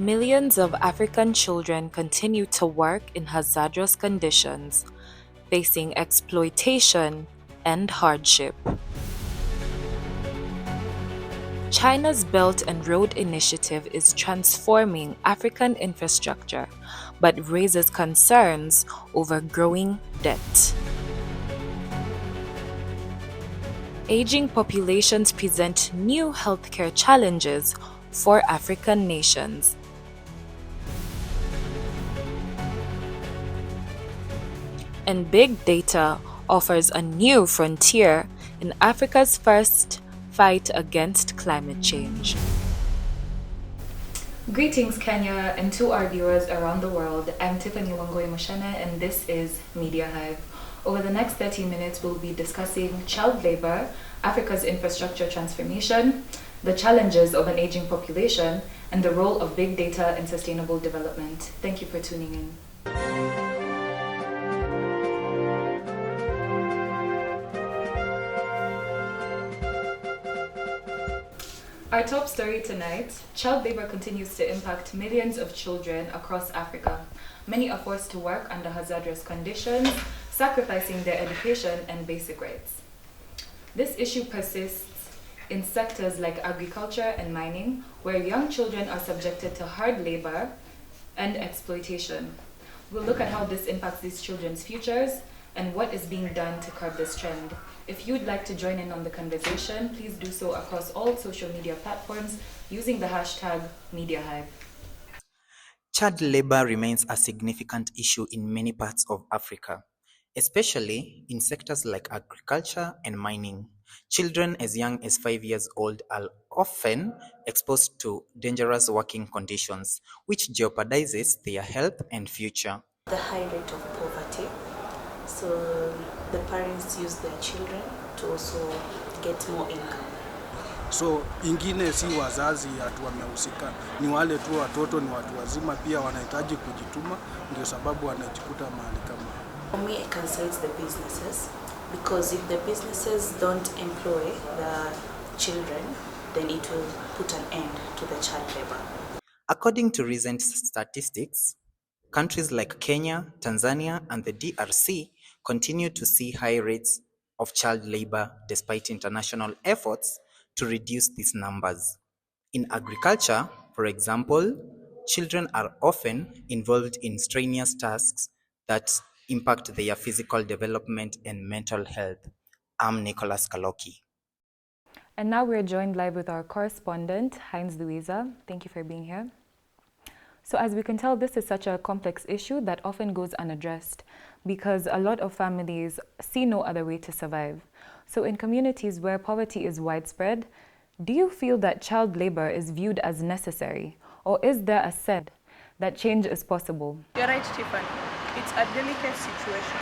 Millions of African children continue to work in hazardous conditions, facing exploitation and hardship. China's Belt and Road Initiative is transforming African infrastructure but raises concerns over growing debt. Aging populations present new healthcare challenges for African nations. And big data offers a new frontier in Africa's first fight against climate change. Greetings, Kenya, and to our viewers around the world. I'm Tiffany Wangui, and this is Media Hive. Over the next 30 minutes, we'll be discussing child labor, Africa's infrastructure transformation, the challenges of an aging population, and the role of big data in sustainable development. Thank you for tuning in. Our top story tonight, child labor continues to impact millions of children across Africa. Many are forced to work under hazardous conditions, sacrificing their education and basic rights. This issue persists in sectors like agriculture and mining, where young children are subjected to hard labor and exploitation. We'll look at how this impacts these children's futures and what is being done to curb this trend. If you'd like to join in on the conversation, please do so across all social media platforms using the hashtag MediaHive. Child labor remains a significant issue in many parts of Africa, especially in sectors like agriculture and mining. Children as young as 5 years old are often exposed to dangerous working conditions, which jeopardizes their health and future. The high rate of poverty. So the parents use their children to also get more income. So ingine si wazazi hatu wamehusika, ni wale tu watoto, ni watu wazima pia wanahitaji kujituma, ndio sababu wanajikuta mahali kama. For me, I can say it's the businesses, because if the businesses don't employ the children, then it will put an end to the child labor. According to recent statistics, countries like Kenya, Tanzania, and the DRC continue to see high rates of child labor despite international efforts to reduce these numbers. In agriculture, for example, children are often involved in strenuous tasks that impact their physical development and mental health. I'm Nicholas Kaloki. And now we're joined live with our correspondent, Heinz Louisa. Thank you for being here. So as we can tell, this is such a complex issue that often goes unaddressed because a lot of families see no other way to survive. So in communities where poverty is widespread, do you feel that child labor is viewed as necessary? Or is there a sense that change is possible? You're right, Tiffany. It's a delicate situation.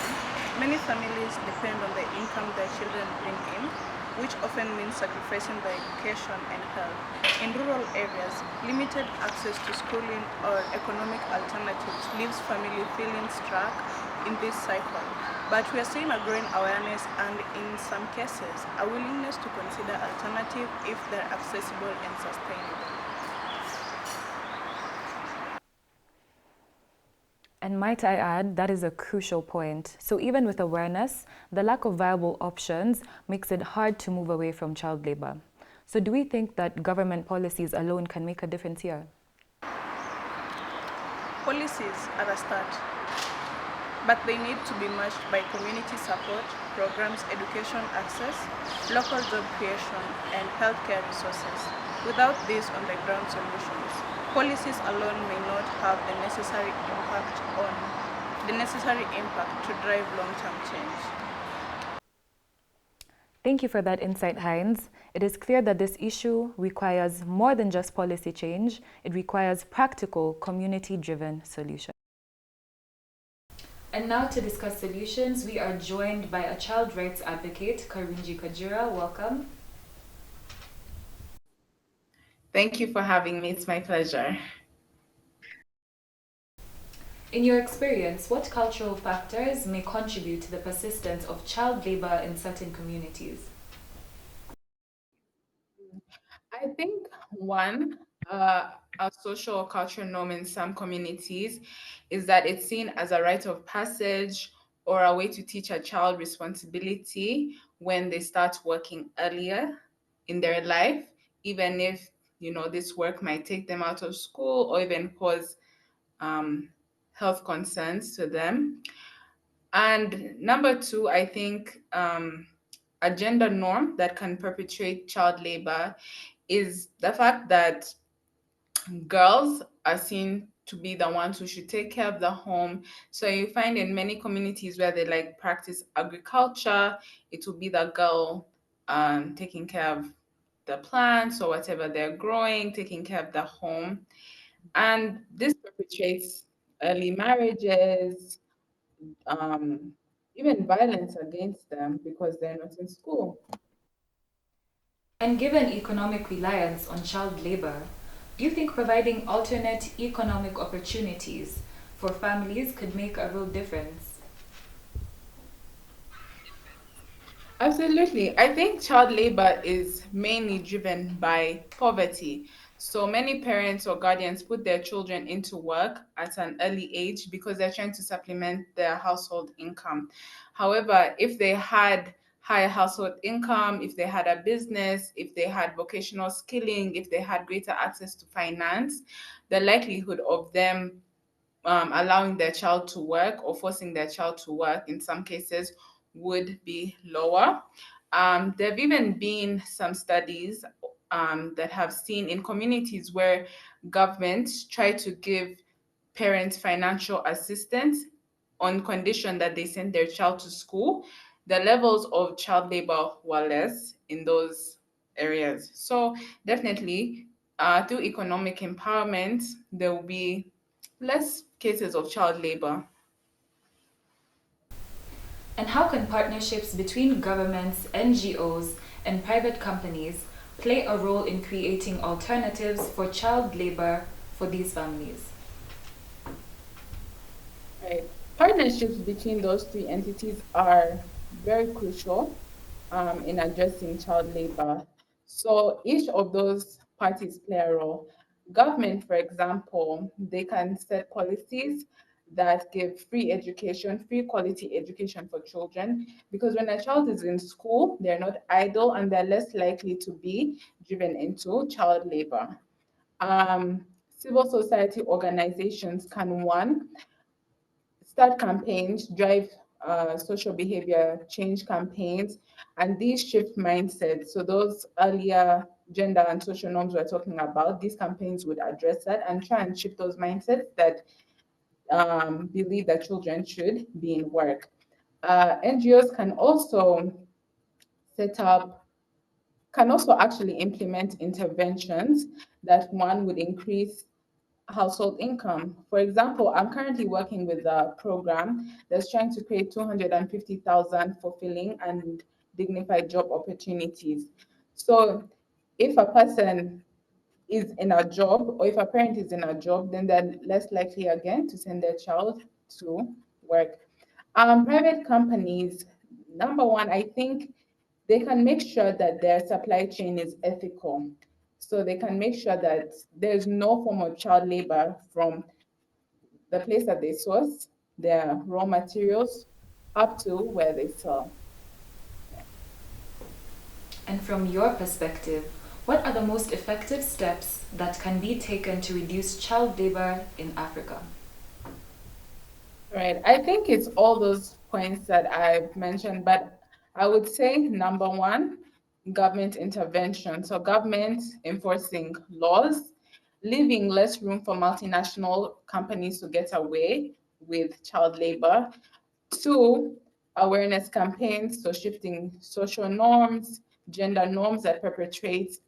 Many families depend on the income their children bring in, which often means sacrificing their education and health. In rural areas, limited access to schooling or economic alternatives leaves families feeling stuck in this cycle. But we are seeing a growing awareness and, in some cases, a willingness to consider alternatives if they're accessible and sustainable. And might I add, that is a crucial point. So even with awareness, the lack of viable options makes it hard to move away from child labor. So do we think that government policies alone can make a difference here? Policies are a start, but they need to be matched by community support, programs, education access, local job creation, and healthcare resources. Without these on-the-ground solutions, policies alone may not have the necessary impact to drive long-term change. Thank you for that insight, Heinz. It is clear that this issue requires more than just policy change. It requires practical, community-driven solutions. And now to discuss solutions, we are joined by a child rights advocate, Karunji Kajira. Welcome. Thank you for having me. It's my pleasure. In your experience, what cultural factors may contribute to the persistence of child labor in certain communities? I think one uh, a social or cultural norm in some communities is that it's seen as a rite of passage or a way to teach a child responsibility when they start working earlier in their life, even if this work might take them out of school or even cause um, health concerns to them. And number two, I think a gender norm that can perpetuate child labor is the fact that girls are seen to be the ones who should take care of the home. So you find in many communities where they like practice agriculture, it will be the girl taking care of the plants or whatever they're growing, taking care of the home. And this perpetuates early marriages, um, even violence against them because they're not in school. And given economic reliance on child labor, do you think providing alternate economic opportunities for families could make a real difference? Absolutely. I think child labor is mainly driven by poverty. So many parents or guardians put their children into work at an early age because they're trying to supplement their household income. However, if they had higher household income, if they had a business, if they had vocational skilling, if they had greater access to finance, the likelihood of them allowing their child to work or forcing their child to work in some cases would be lower. There have even been some studies that have seen in communities where governments try to give parents financial assistance on condition that they send their child to school, the levels of child labor were less in those areas. So definitely, through economic empowerment, there will be less cases of child labor. And how can partnerships between governments, NGOs, and private companies play a role in creating alternatives for child labor for these families? Right. Partnerships between those three entities are very crucial in addressing child labor. So each of those parties play a role. Government, for example, they can set policies that give free education, free quality education for children, because when a child is in school, they're not idle and they're less likely to be driven into child labor. Civil society organizations can, one, start campaigns, drive social behavior change campaigns, and these shift mindsets. So those earlier gender and social norms we're talking about, these campaigns would address that and try and shift those mindsets that believe that children should be in work. NGOs can also set up can also actually implement interventions that, one, would increase household income. For example, I'm currently working with a program that's trying to create 250,000 fulfilling and dignified job opportunities. So if a person is in a job or if a parent is in a job, then they're less likely again to send their child to work. Private companies, number one, I think they can make sure that their supply chain is ethical. So they can make sure that there's no form of child labor from the place that they source their raw materials up to where they sell. And from your perspective, what are the most effective steps that can be taken to reduce child labor in Africa? Right. I think it's all those points that I've mentioned, but I would say number one, government intervention. So government enforcing laws, leaving less room for multinational companies to get away with child labor. Two, awareness campaigns, so shifting social norms, gender norms that perpetuate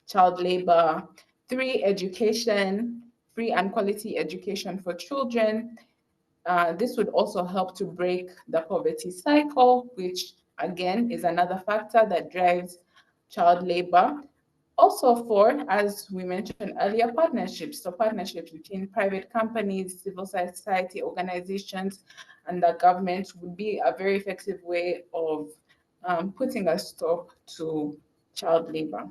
child labor. Three, education, free and quality education for children. This would also help to break the poverty cycle, which again is another factor that drives child labor. Also, for, as we mentioned earlier, partnerships. So, partnerships between private companies, civil society organizations, and the government would be a very effective way of putting a stop to child labor.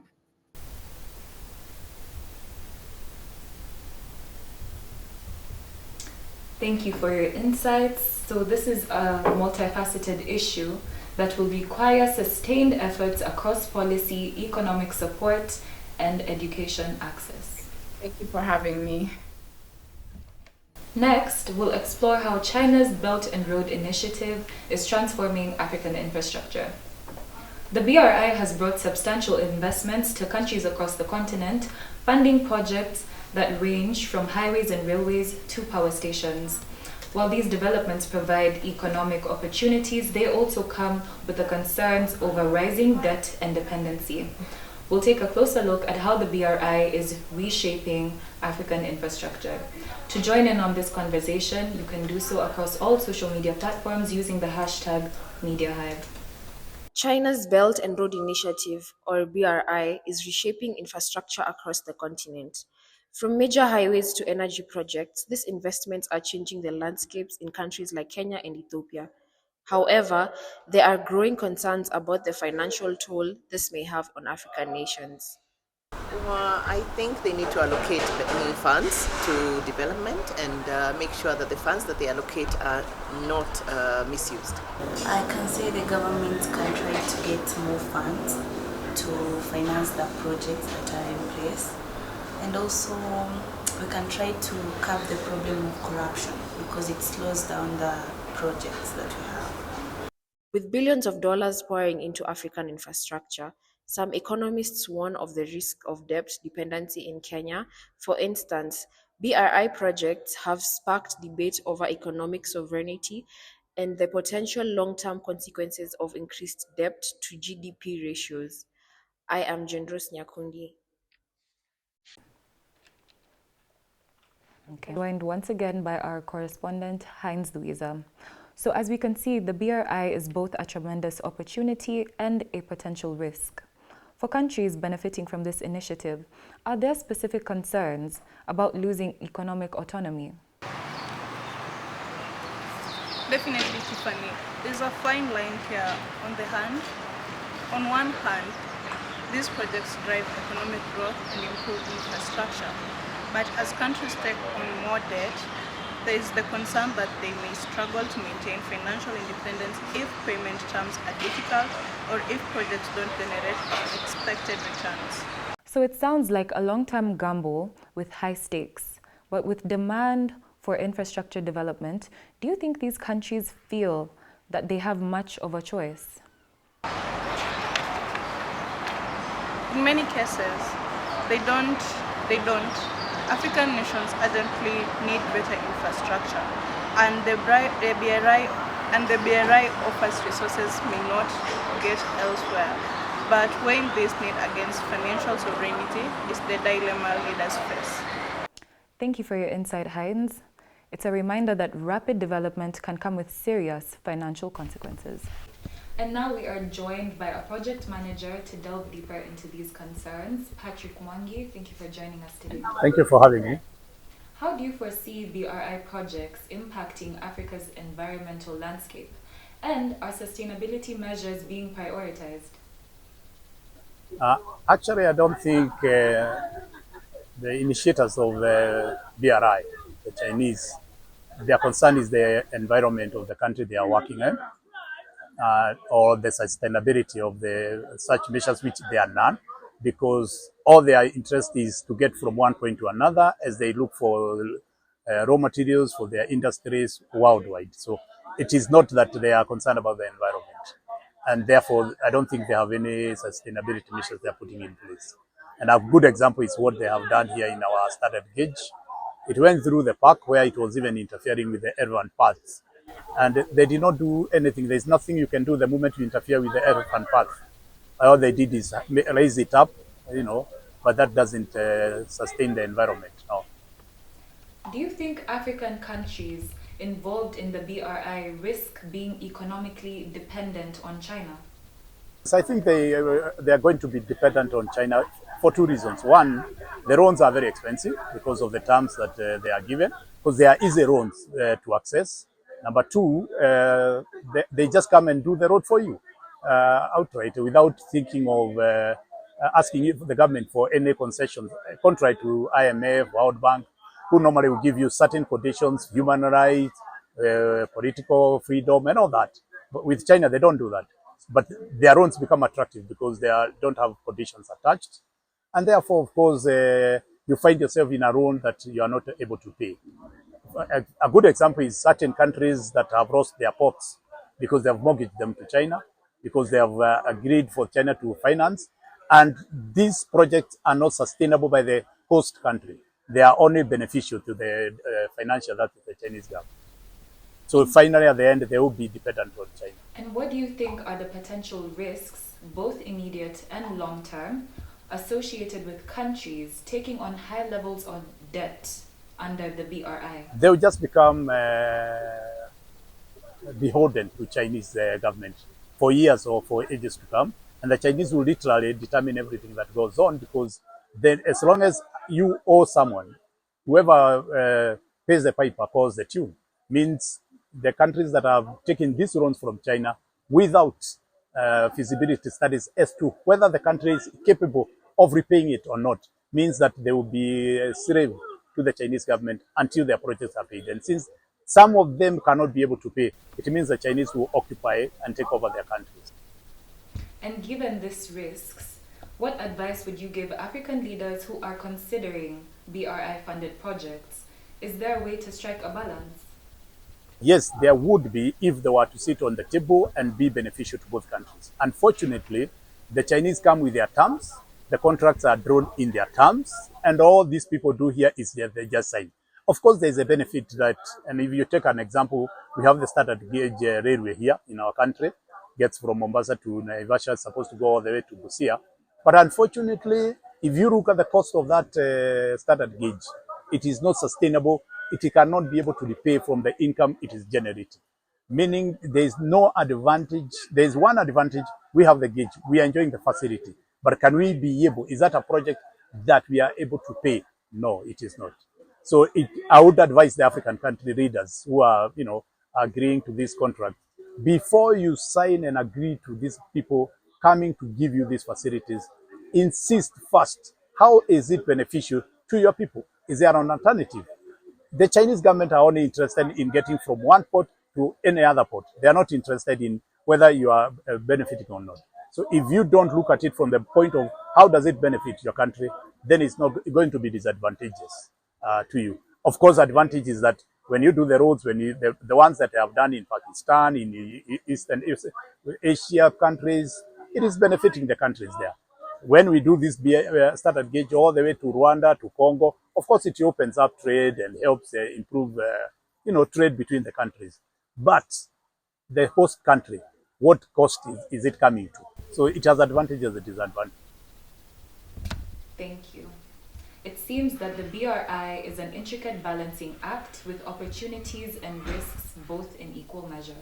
Thank you for your insights. So this is a multifaceted issue that will require sustained efforts across policy, economic support, and education access. Thank you for having me. Next, we'll explore how China's Belt and Road Initiative is transforming African infrastructure. The BRI has brought substantial investments to countries across the continent, funding projects that range from highways and railways to power stations. While these developments provide economic opportunities, they also come with the concerns over rising debt and dependency. We'll take a closer look at how the BRI is reshaping African infrastructure. To join in on this conversation, you can do so across all social media platforms using the hashtag MediaHive. China's Belt and Road Initiative, or BRI, is reshaping infrastructure across the continent. From major highways to energy projects, these investments are changing the landscapes in countries like Kenya and Ethiopia. However, there are growing concerns about the financial toll this may have on African nations. Well, I think they need to allocate new funds to development and make sure that the funds that they allocate are not misused. I can say the government can try to get more funds to finance the projects that are in place. And also, we can try to curb the problem of corruption because it slows down the projects that we have. With billions of dollars pouring into African infrastructure, some economists warn of the risk of debt dependency in Kenya. For instance, BRI projects have sparked debate over economic sovereignty and the potential long-term consequences of increased debt to GDP ratios. I am Jendros Nyakundi. Okay. Joined once again by our correspondent, Heinz Louisa. So as we can see, the BRI is both a tremendous opportunity and a potential risk. For countries benefiting from this initiative, are there specific concerns about losing economic autonomy? Definitely, Tiffany. There's a fine line here on one hand, these projects drive economic growth and improve infrastructure. But as countries take on more debt, there is the concern that they may struggle to maintain financial independence if payment terms are difficult or if projects don't generate expected returns. So it sounds like a long-term gamble with high stakes. But with demand for infrastructure development, do you think these countries feel that they have much of a choice? In many cases, they don't. African nations urgently need better infrastructure, and the BRI offers resources may not get elsewhere. But weighing this need against financial sovereignty is the dilemma leaders face. Thank you for your insight, Heinz. It's a reminder that rapid development can come with serious financial consequences. And now we are joined by a project manager to delve deeper into these concerns. Tiffany Wangui, thank you for joining us today. Thank you for having me. How do you foresee BRI projects impacting Africa's environmental landscape? And are sustainability measures being prioritized? Actually, I don't think the initiators of BRI, the Chinese, their concern is the environment of the country they are working in. Or the sustainability of such measures, which they are none, because all their interest is to get from one point to another as they look for raw materials for their industries worldwide. So it is not that they are concerned about the environment. And therefore, I don't think they have any sustainability measures they are putting in place. And a good example is what they have done here in our standard gauge. It went through the park where it was even interfering with the elephant paths. And they did not do anything. There's nothing you can do the moment you interfere with the elephant path. All they did is raise it up, but that doesn't sustain the environment. No. Do you think African countries involved in the BRI risk being economically dependent on China? So I think they are going to be dependent on China for two reasons. One, the loans are very expensive because of the terms that they are given, because they are easy loans to access. Number two, they just come and do the road for you outright without thinking of asking the government for any concessions, contrary to IMF, World Bank. who normally will give you certain conditions, human rights, political freedom, and all that. But with China, they don't do that. But their loans become attractive because don't have conditions attached. And therefore, of course, you find yourself in a loan that you are not able to pay. A good example is certain countries that have lost their ports because they have mortgaged them to China, because they have agreed for China to finance. And these projects are not sustainable by the host country. They are only beneficial to the financial that is the Chinese government. So finally, at the end, they will be dependent on China. And what do you think are the potential risks, both immediate and long-term, associated with countries taking on high levels of debt under the BRI? They will just become beholden to Chinese government for years or for ages to come. And the Chinese will literally determine everything that goes on, because then as long as you owe someone, whoever pays the piper calls the tune. Means the countries that have taken these loans from China without feasibility studies as to whether the country is capable of repaying it or not, means that they will be a slave to the Chinese government until their projects are paid. And since some of them cannot be able to pay, it means the Chinese will occupy and take over their countries. And given these risks, what advice would you give African leaders who are considering BRI-funded projects? Is there a way to strike a balance? Yes, there would be if they were to sit on the table and be beneficial to both countries. Unfortunately, the Chinese come with their terms, the contracts are drawn in their terms, and all these people do here is they just sign. Of course, there's a benefit that, and if you take an example, we have the standard gauge railway here in our country, gets from Mombasa to Naivasha, it's supposed to go all the way to Busia. But unfortunately, if you look at the cost of that standard gauge, it is not sustainable. It cannot be able to repay from the income it is generating. Meaning there is no advantage. There is one advantage. We have the gauge. We are enjoying the facility. But can we be able, is that a project that we are able to pay? No, it is not. So I would advise the African country leaders who are, agreeing to this contract, before you sign and agree to these people coming to give you these facilities, insist first, how is it beneficial to your people? Is there an alternative? The Chinese government are only interested in getting from one port to any other port. They are not interested in whether you are benefiting or not. So if you don't look at it from the point of how does it benefit your country, then it's not going to be disadvantageous to you. Of course, advantage is that when you do the roads, the ones that they have done in Pakistan, in Eastern Asia countries, it is benefiting the countries there. When we do this standard gauge all the way to Rwanda, to Congo, of course it opens up trade and helps improve, trade between the countries. But the host country, what cost is it coming to? So it has advantages and disadvantages. Thank you. It seems that the BRI is an intricate balancing act with opportunities and risks both in equal measure.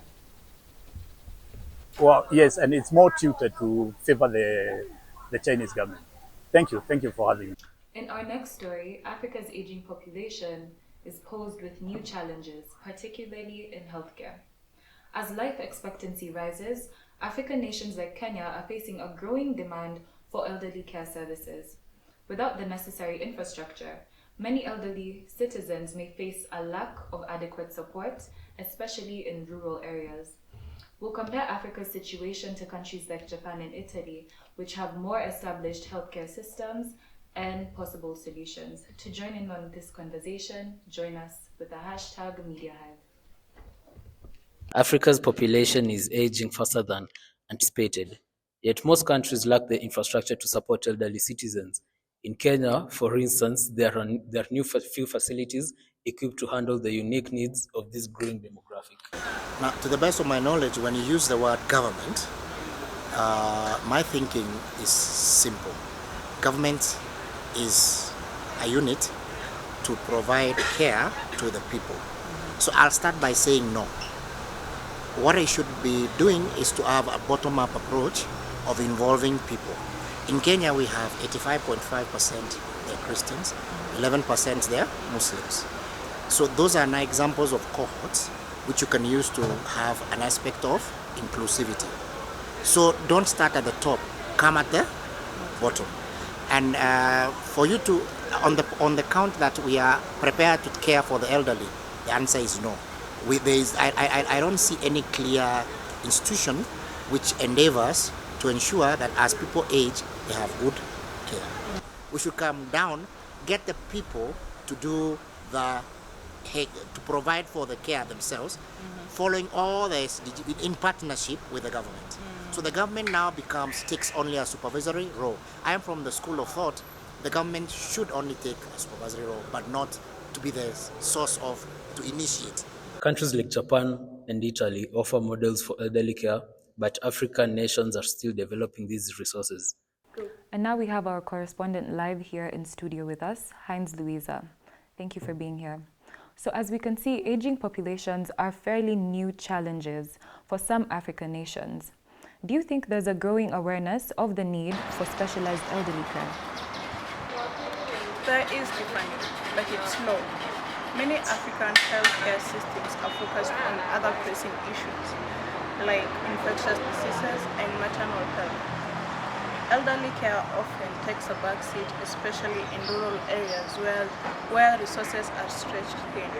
Well, yes, and it's more tilted to favor the Chinese government. Thank you for having me. In our next story, Africa's aging population is posed with new challenges, particularly in healthcare. As life expectancy rises, African nations like Kenya are facing a growing demand for elderly care services. Without the necessary infrastructure, many elderly citizens may face a lack of adequate support, especially in rural areas. We'll compare Africa's situation to countries like Japan and Italy, which have more established healthcare systems and possible solutions. To join in on this conversation, join us with the hashtag MediaHive. Africa's population is aging faster than anticipated, yet most countries lack the infrastructure to support elderly citizens. In Kenya, for instance, there are few facilities equipped to handle the unique needs of this growing demographic. Now, to the best of my knowledge, when you use the word government, my thinking is simple. Government is a unit to provide care to the people. So I'll start by saying no. What I should be doing is to have a bottom-up approach of involving people. In Kenya, we have 85.5% they're Christians, 11% they're Muslims. So those are now examples of cohorts which you can use to have an aspect of inclusivity. So don't start at the top, come at the bottom. And for you to on the count that we are prepared to care for the elderly, the answer is no. I don't see any clear institution which endeavors to ensure that as people age, they have good care. We should come down, get the people to do to provide for the care themselves, following all this in partnership with the government. So the government now takes only a supervisory role. I am from the school of thought the government should only take a supervisory role, but not to be the source to initiate. Countries like Japan and Italy offer models for elderly care, but African nations are still developing these resources. And now we have our correspondent live here in studio with us, Heinz Louisa. Thank you for being here. So as we can see, aging populations are fairly new challenges for some African nations. Do you think there's a growing awareness of the need for specialized elderly care? There is different, but it's slow. Many African healthcare systems are focused on other pressing issues, like infectious diseases and maternal health. Elderly care often takes a backseat, especially in rural areas where resources are stretched thin.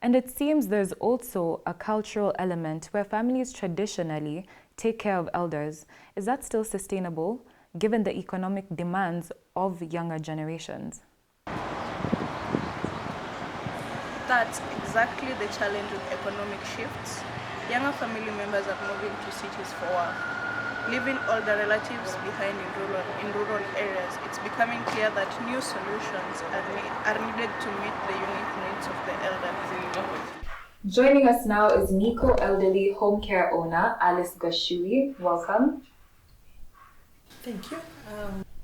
And it seems there's also a cultural element where families traditionally take care of elders. Is that still sustainable, given the economic demands of younger generations? That's exactly the challenge with economic shifts. Younger family members are moving to cities for work, leaving older relatives behind in rural areas. It's becoming clear that new solutions are needed to meet the unique needs of the elderly. Joining us now is Nico elderly home care owner Alice Gashui. Welcome. Thank you.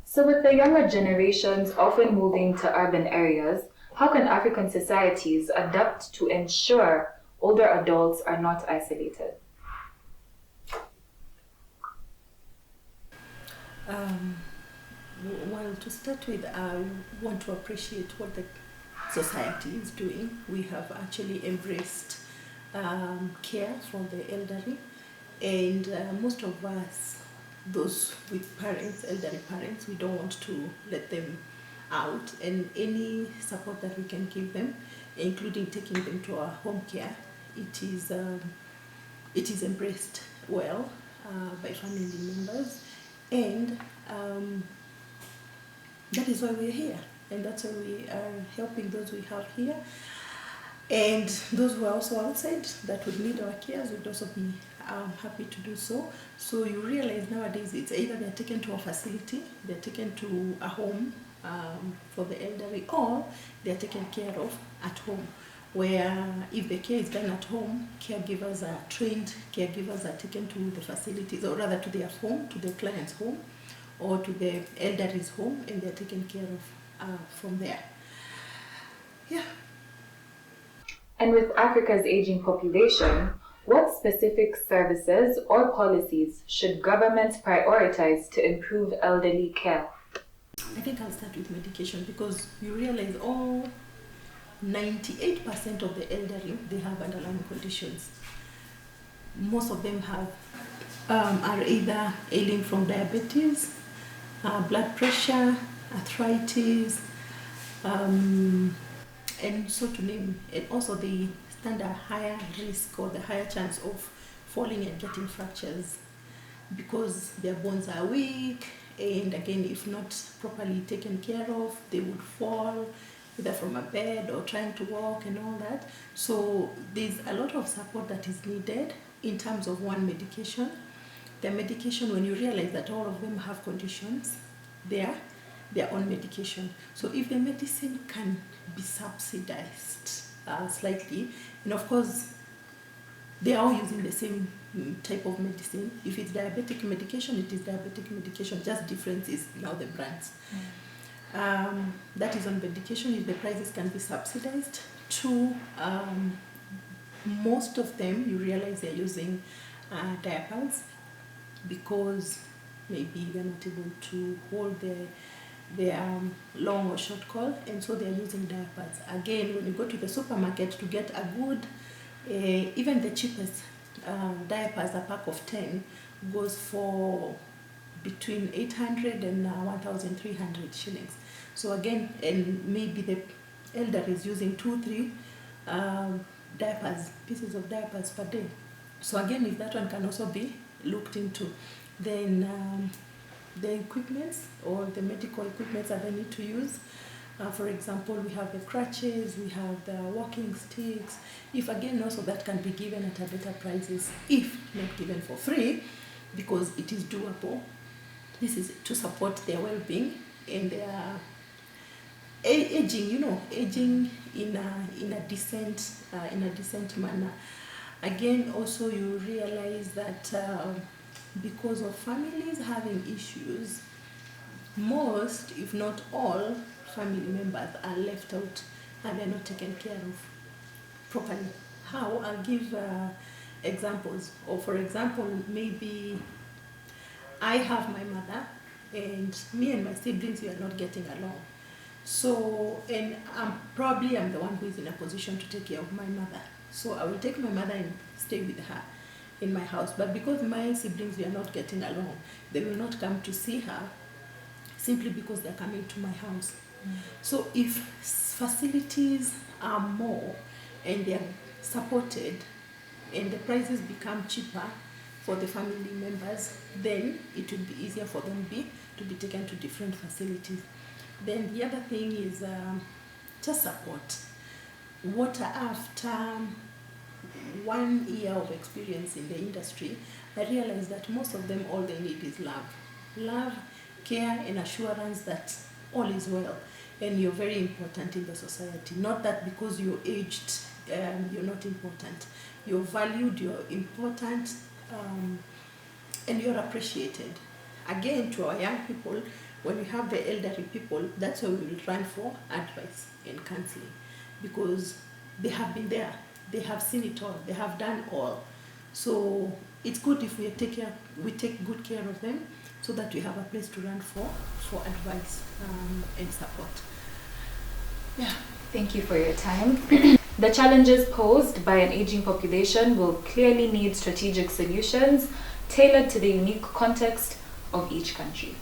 So with the younger generations often moving to urban areas, how can African societies adapt to ensure older adults are not isolated? Well, to start with, I want to appreciate what the society is doing. We have actually embraced care for the elderly, and most of us, those with parents, elderly parents, we don't want to let them out, and any support that we can give them, including taking them to our home care, it is embraced well by family members, and that is why we're here, and that's why we are helping those we have here, and those who are also outside that would need our cares would also be happy to do so. So you realize nowadays it's either they're taken to a facility, they're taken to a home for the elderly, or they're taken care of at home, where if the care is done at home, caregivers are trained, caregivers are taken to the facilities, or rather to their home, to the client's home, or to the elderly's home, and they're taken care of from there. Yeah. And with Africa's aging population, what specific services or policies should governments prioritize to improve elderly care? I think I'll start with medication, because you realize 98% of the elderly, they have underlying conditions. Most of them are either ailing from diabetes, blood pressure, arthritis, and so to name. And also they stand a higher risk or the higher chance of falling and getting fractures because their bones are weak, and again, if not properly taken care of, they would fall either from a bed or trying to walk and all that. So there's a lot of support that is needed in terms of one, medication. The medication, when you realize that all of them have conditions, they're on medication. So if the medicine can be subsidized slightly, and of course they are all using the same type of medicine. If it's diabetic medication, it is diabetic medication, just difference is now the brands. That is on medication. If the prices can be subsidized. Two, most of them, you realize they're using diapers because maybe they're not able to hold their long or short cord, and so they're using diapers. Again, when you go to the supermarket to get a good, even the cheapest diapers, a pack of 10 goes for between 800 and 1,300 shillings. So again, and maybe the elder is using 2-3 pieces of diapers per day. So again, if that one can also be looked into, then the equipments or the medical equipments that they need to use. For example, we have the crutches, we have the walking sticks. If again also that can be given at a better prices, if not given for free, because it is doable. This is to support their well-being and their aging, aging in a decent manner. Again, also you realize that because of families having issues, most, if not all, family members are left out and they're not taken care of properly. How? I'll give examples. Or for example, maybe I have my mother and me and my siblings, we are not getting along. So, and I'm the one who is in a position to take care of my mother. So I will take my mother and stay with her in my house. But because my siblings, we are not getting along, they will not come to see her simply because they're coming to my house. So if facilities are more and they are supported and the prices become cheaper for the family members, then it would be easier for them to be taken to different facilities. Then the other thing is just support. After 1 year of experience in the industry, I realized that most of them, all they need is love. Love, care, and assurance that all is well and you're very important in the society. Not that because you're aged, you're not important. You're valued, you're important, and you're appreciated. Again, to our young people, when we have the elderly people, that's why we will run for advice and counseling, because they have been there, they have seen it all, they have done all. So it's good if we take good care of them, so that we have a place to run for advice and support. Yeah. Thank you for your time. The challenges posed by an aging population will clearly need strategic solutions tailored to the unique context of each country.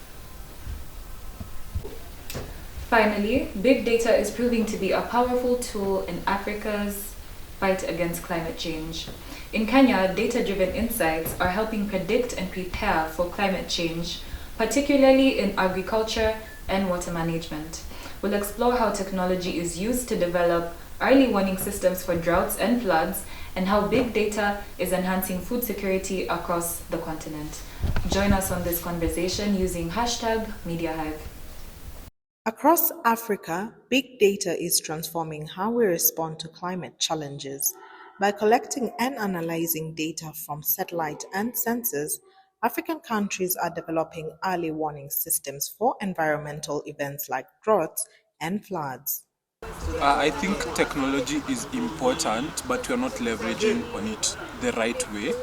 Finally, big data is proving to be a powerful tool in Africa's fight against climate change. In Kenya, data-driven insights are helping predict and prepare for climate change, particularly in agriculture and water management. We'll explore how technology is used to develop early warning systems for droughts and floods, and how big data is enhancing food security across the continent. Join us on this conversation using #MediaHive. Across Africa, big data is transforming how we respond to climate challenges. By collecting and analyzing data from satellite and sensors, African countries are developing early warning systems for environmental events like droughts and floods. I think technology is important, but we're not leveraging on it the right way.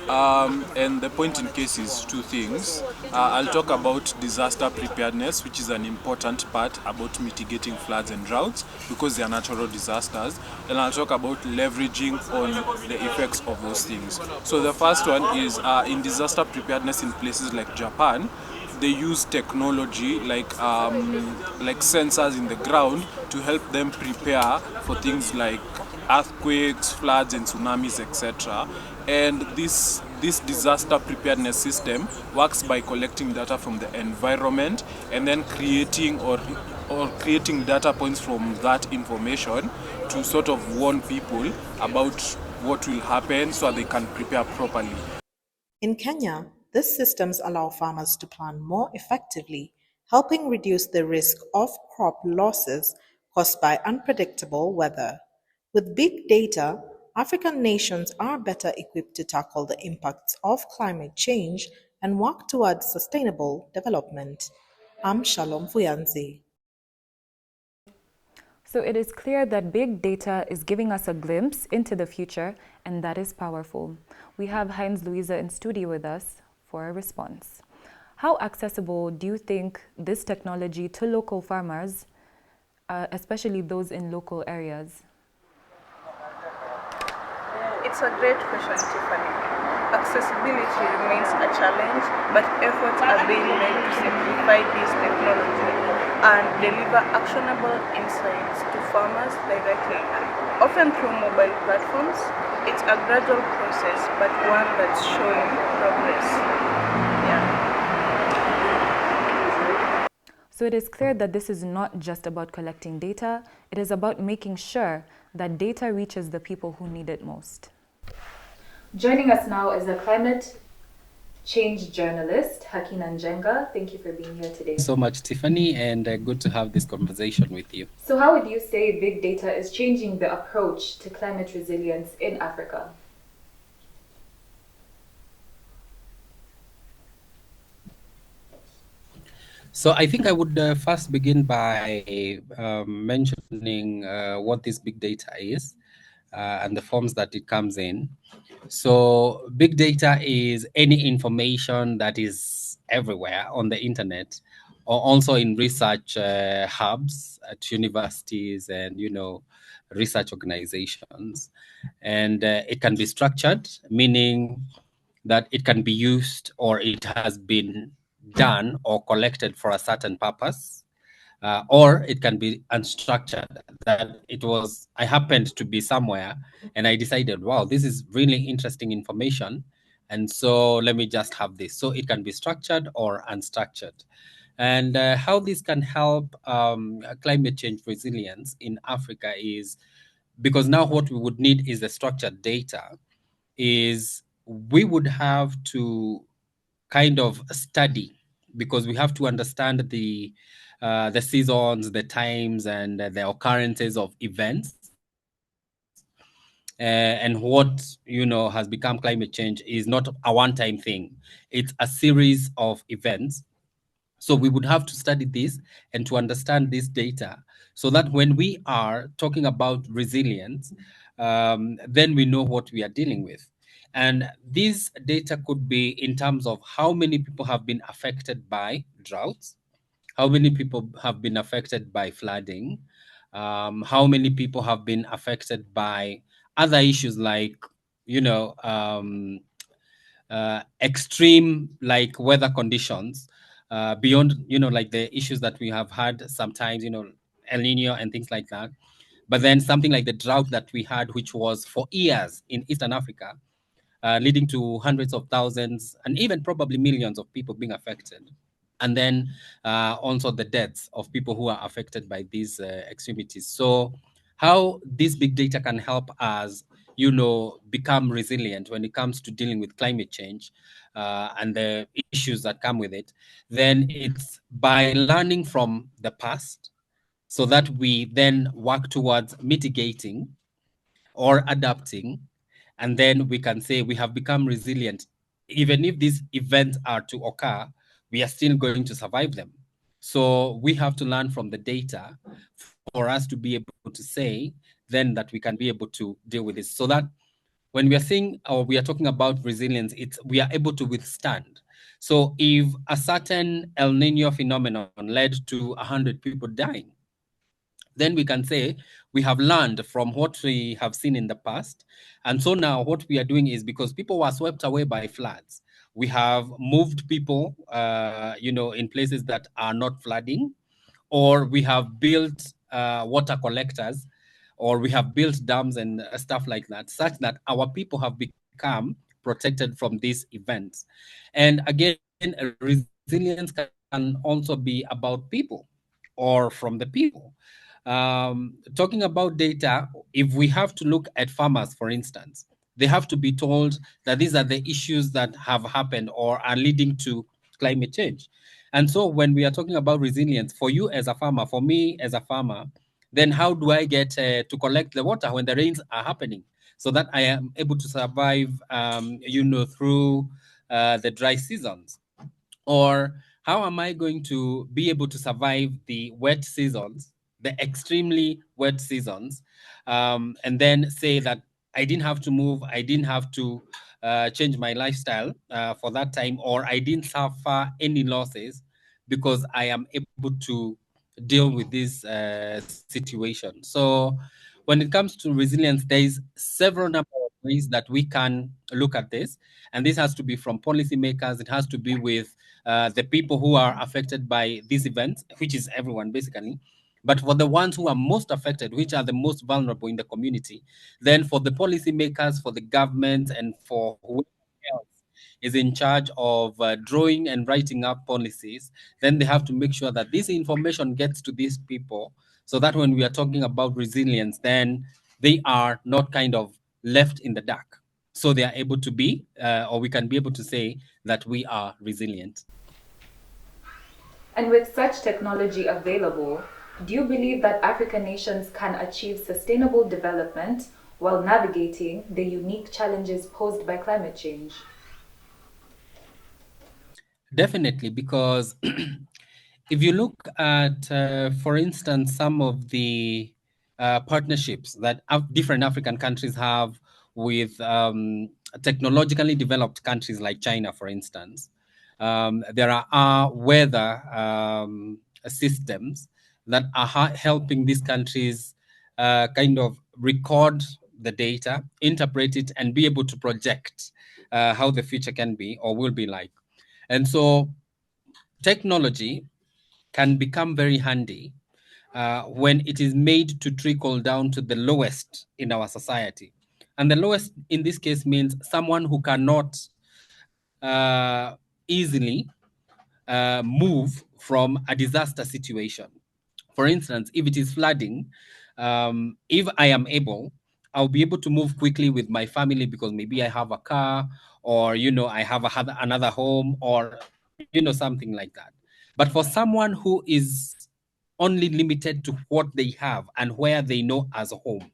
And the point in case is two things. I'll talk about disaster preparedness, which is an important part about mitigating floods and droughts because they are natural disasters. And I'll talk about leveraging on the effects of those things. So the first one is in disaster preparedness in places like Japan, they use technology like sensors in the ground to help them prepare for things like earthquakes, floods, and tsunamis, etc. And this disaster preparedness system works by collecting data from the environment and then creating data points from that information to sort of warn people about what will happen so they can prepare properly. In Kenya, these systems allow farmers to plan more effectively, helping reduce the risk of crop losses caused by unpredictable weather. With big data, African nations are better equipped to tackle the impacts of climate change and work towards sustainable development. I'm Shalom Fuyanzi. So it is clear that big data is giving us a glimpse into the future, and that is powerful. We have Heinz Louisa in studio with us for a response. How accessible do you think this technology to local farmers, especially those in local areas? It's a great question, Tiffany. Accessibility remains a challenge, but efforts are being made to simplify this technology and deliver actionable insights to farmers directly, often through mobile platforms. It's a gradual process, but one that's showing progress. So it is clear that this is not just about collecting data, it is about making sure that data reaches the people who need it most. Joining us now is a climate change journalist, Hakina Njenga. Thank you for being here today. So much, Tiffany, and good to have this conversation with you. So how would you say big data is changing the approach to climate resilience in Africa? So I think I would first begin by mentioning what this big data is and the forms that it comes in. So big data is any information that is everywhere on the internet, or also in research hubs at universities and research organizations. And it can be structured, meaning that it can be used or it has been done or collected for a certain purpose, or it can be unstructured, that I happened to be somewhere and I decided, wow, this is really interesting information, and so let me just have this. So it can be structured or unstructured. And how this can help climate change resilience in Africa is, because now what we would need is the structured data, is we would have to kind of study, because we have to understand the seasons, the times, and the occurrences of events. And what has become climate change is not a one-time thing; it's a series of events. So we would have to study this and to understand this data, so that when we are talking about resilience, then we know what we are dealing with. And this data could be in terms of how many people have been affected by droughts, how many people have been affected by flooding, how many people have been affected by other issues like, extreme like weather conditions, beyond, like the issues that we have had sometimes, El Nino and things like that. But then something like the drought that we had, which was for years in Eastern Africa, leading to hundreds of thousands and even probably millions of people being affected. And then also the deaths of people who are affected by these extremities. So how this big data can help us, become resilient when it comes to dealing with climate change and the issues that come with it, then it's by learning from the past, so that we then work towards mitigating or adapting, and then we can say we have become resilient. Even if these events are to occur, we are still going to survive them. So we have to learn from the data for us to be able to say then that we can be able to deal with this. So that when we are saying, or we are talking about resilience, it's we are able to withstand. So if a certain El Nino phenomenon led to 100 people dying, then we can say we have learned from what we have seen in the past. And so now what we are doing is, because people were swept away by floods, we have moved people, in places that are not flooding, or we have built water collectors, or we have built dams and stuff like that, such that our people have become protected from these events. And again, resilience can also be about people or from the people. Talking about data, if we have to look at farmers, for instance, they have to be told that these are the issues that have happened or are leading to climate change. And so when we are talking about resilience, for you as a farmer, for me as a farmer, then how do I get to collect the water when the rains are happening, so that I am able to survive, through the dry seasons? Or how am I going to be able to survive the wet seasons, the extremely wet seasons, and then say that I didn't have to move, I didn't have to change my lifestyle for that time, or I didn't suffer any losses because I am able to deal with this situation. So when it comes to resilience, there is several number of ways that we can look at this. And this has to be from policymakers. It has to be with the people who are affected by these events, which is everyone basically. But for the ones who are most affected, which are the most vulnerable in the community, then for the policymakers, for the government, and for whoever else is in charge of drawing and writing up policies, then they have to make sure that this information gets to these people so that when we are talking about resilience, then they are not kind of left in the dark. So they are able to be, or we can be able to say that we are resilient. And with such technology available, do you believe that African nations can achieve sustainable development while navigating the unique challenges posed by climate change? Definitely, because if you look at, for instance, some of the partnerships that different African countries have with technologically developed countries like China, for instance, there are weather systems that are helping these countries kind of record the data, interpret it, and be able to project how the future can be or will be like. And so technology can become very handy when it is made to trickle down to the lowest in our society. And the lowest in this case means someone who cannot easily move from a disaster situation. For instance, if it is flooding, if I am able, I'll be able to move quickly with my family because maybe I have a car, or I have another home, or something like that. But for someone who is only limited to what they have and where they know as a home,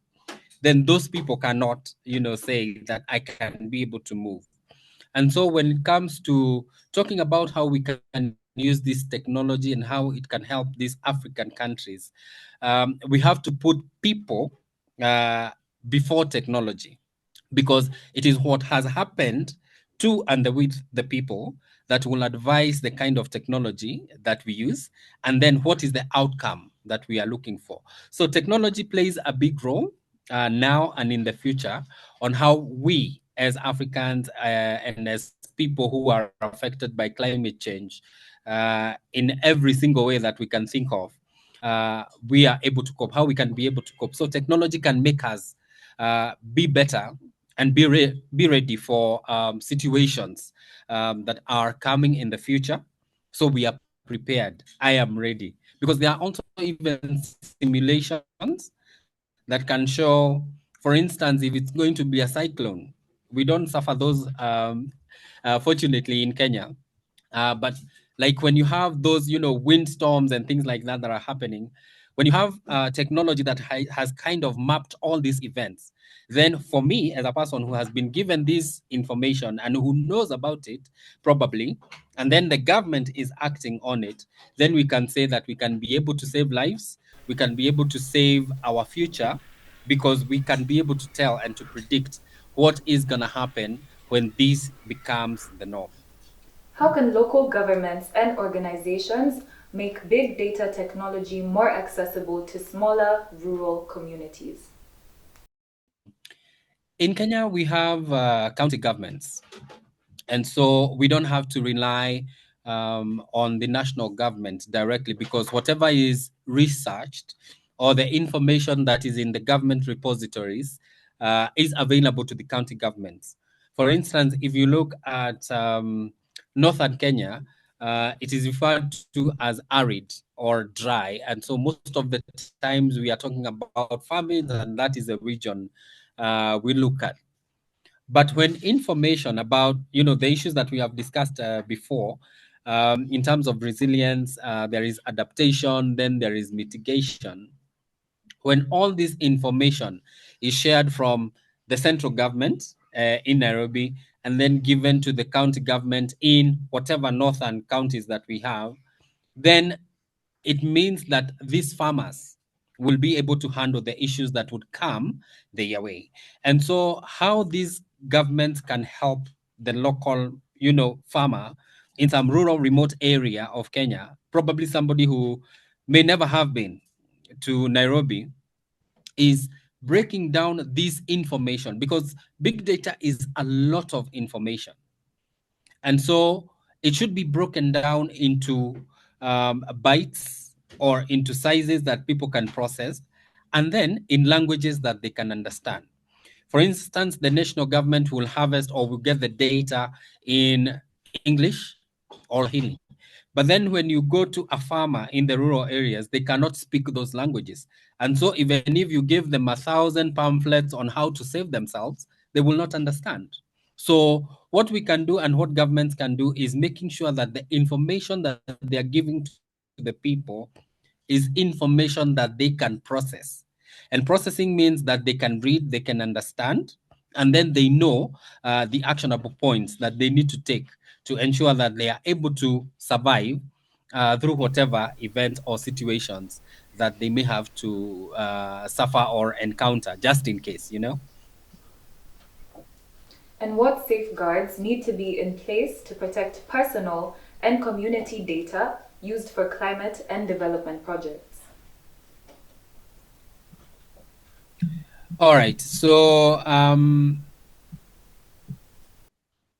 then those people cannot say that I can be able to move. And so when it comes to talking about how we can use this technology and how it can help these African countries, we have to put people before technology, because it is what has happened to and with the people that will advise the kind of technology that we use, and then what is the outcome that we are looking for. So technology plays a big role now and in the future on how we as Africans and as people who are affected by climate change in every single way that we can think of, we are able to cope, how we can be able to cope. So technology can make us be better and be ready for situations that are coming in the future. So we are prepared. I am ready. Because there are also even simulations that can show, for instance, if it's going to be a cyclone. We don't suffer those, fortunately, in Kenya. But like when you have those, windstorms and things like that are happening, when you have technology that has kind of mapped all these events, then for me as a person who has been given this information and who knows about it probably, and then the government is acting on it, then we can say that we can be able to save lives, we can be able to save our future, because we can be able to tell and to predict what is going to happen when this becomes the norm. How can local governments and organizations make big data technology more accessible to smaller rural communities? In Kenya, we have county governments. And so we don't have to rely on the national government directly, because whatever is researched or the information that is in the government repositories is available to the county governments. For instance, if you look at northern Kenya, it is referred to as arid or dry. And so most of the times we are talking about famines, and that is a region we look at. But when information about the issues that we have discussed before, in terms of resilience, there is adaptation, then there is mitigation. When all this information is shared from the central government in Nairobi and then given to the county government in whatever northern counties that we have, then it means that these farmers will be able to handle the issues that would come their way. And so how these governments can help the local, farmer in some rural remote area of Kenya, probably somebody who may never have been to Nairobi, is breaking down this information, because big data is a lot of information. And so it should be broken down into bytes or into sizes that people can process, and then in languages that they can understand. For instance, the national government will harvest or will get the data in English or Hindi. But then when you go to a farmer in the rural areas, they cannot speak those languages. And so even if you give them 1,000 pamphlets on how to save themselves, they will not understand. So what we can do and what governments can do is making sure that the information that they are giving to the people is information that they can process. And processing means that they can read, they can understand, and then they know the actionable points that they need to take to ensure that they are able to survive through whatever events or situations that they may have to suffer or encounter, just in case, you know. And what safeguards need to be in place to protect personal and community data used for climate and development projects? All right. So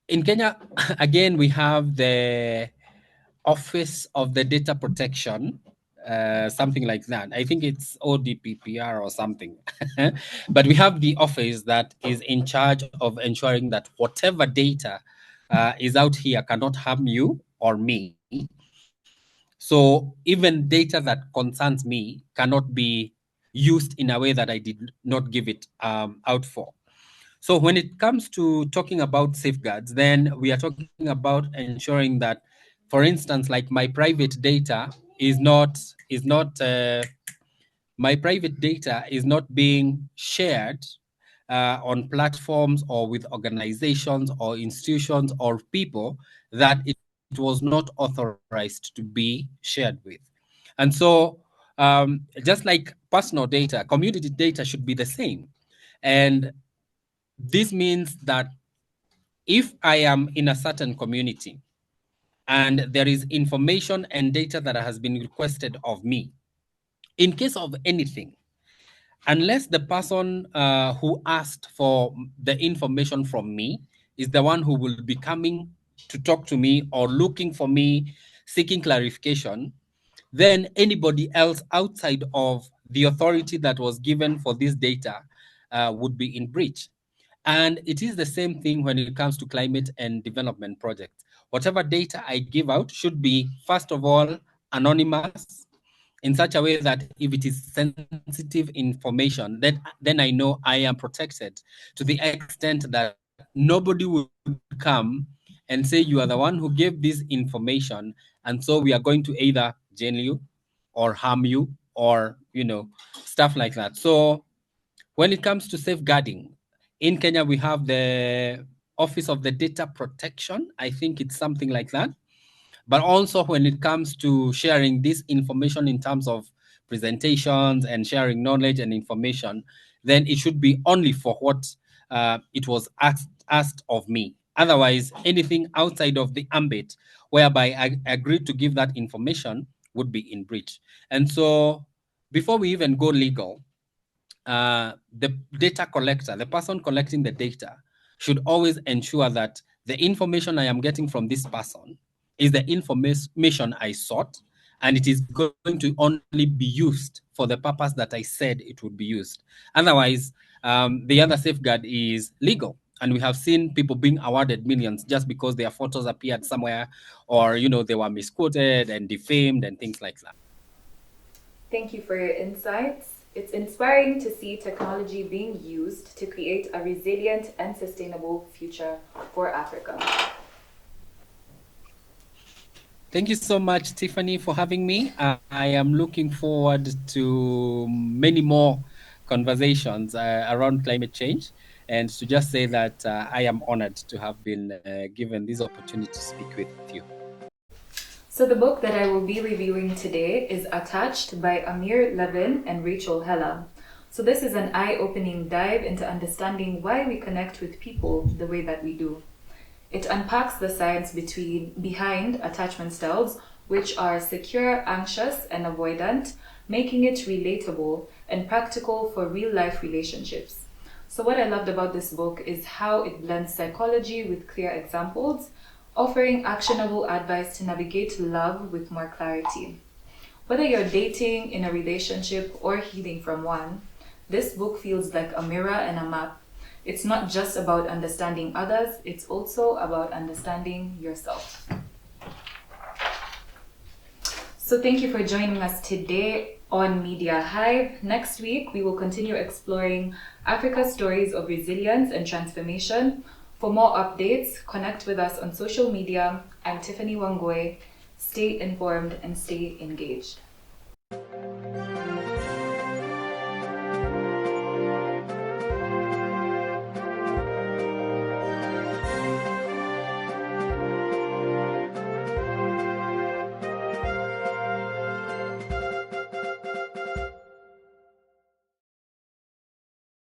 in Kenya, again, we have the Office of the Data Protection, something like that. I think it's ODPPR or something. But we have the office that is in charge of ensuring that whatever data is out here cannot harm you or me. So even data that concerns me cannot be used in a way that I did not give it out for. So when it comes to talking about safeguards, then we are talking about ensuring that, for instance, like my private data is not my private data is not being shared on platforms or with organizations or institutions or people that it was not authorized to be shared with. And so just like personal data, community data should be the same. And this means that if I am in a certain community and there is information and data that has been requested of me, in case of anything, unless the person who asked for the information from me is the one who will be coming to talk to me or looking for me, seeking clarification, then anybody else outside of the authority that was given for this data would be in breach. And it is the same thing when it comes to climate and development projects. Whatever data I give out should be, first of all, anonymous, in such a way that if it is sensitive information, then I know I am protected to the extent that nobody would come and say you are the one who gave this information, and so we are going to either jail you or harm you or, you know, stuff like that. So when it comes to safeguarding, in Kenya, we have the Office of the Data Protection. I think it's something like that. But also when it comes to sharing this information in terms of presentations and sharing knowledge and information, then it should be only for what it was asked of me. Otherwise, anything outside of the ambit whereby I agreed to give that information would be in breach. And so before we even go legal, the data collector, the person collecting the data, should always ensure that the information I am getting from this person is the information I sought, and it is going to only be used for the purpose that I said it would be used. Otherwise, the other safeguard is legal. And we have seen people being awarded millions just because their photos appeared somewhere, or, you know, they were misquoted and defamed and things like that. Thank you for your insights. It's inspiring to see technology being used to create a resilient and sustainable future for Africa. Thank you so much, Tiffany, for having me. I am looking forward to many more conversations around climate change, and to just say that I am honored to have been given this opportunity to speak with you. So the book that I will be reviewing today is Attached by Amir Levin and Rachel Hella. So this is an eye-opening dive into understanding why we connect with people the way that we do. It unpacks the science behind attachment styles, which are secure, anxious, and avoidant, making it relatable and practical for real-life relationships. So what I loved about this book is how it blends psychology with clear examples, offering actionable advice to navigate love with more clarity. Whether you're dating, in a relationship, or healing from one, this book feels like a mirror and a map. It's not just about understanding others, it's also about understanding yourself. So thank you for joining us today on Media Hive. Next week, we will continue exploring Africa's stories of resilience and transformation. For more updates, connect with us on social media. I'm Tiffany Wangui. Stay informed and stay engaged.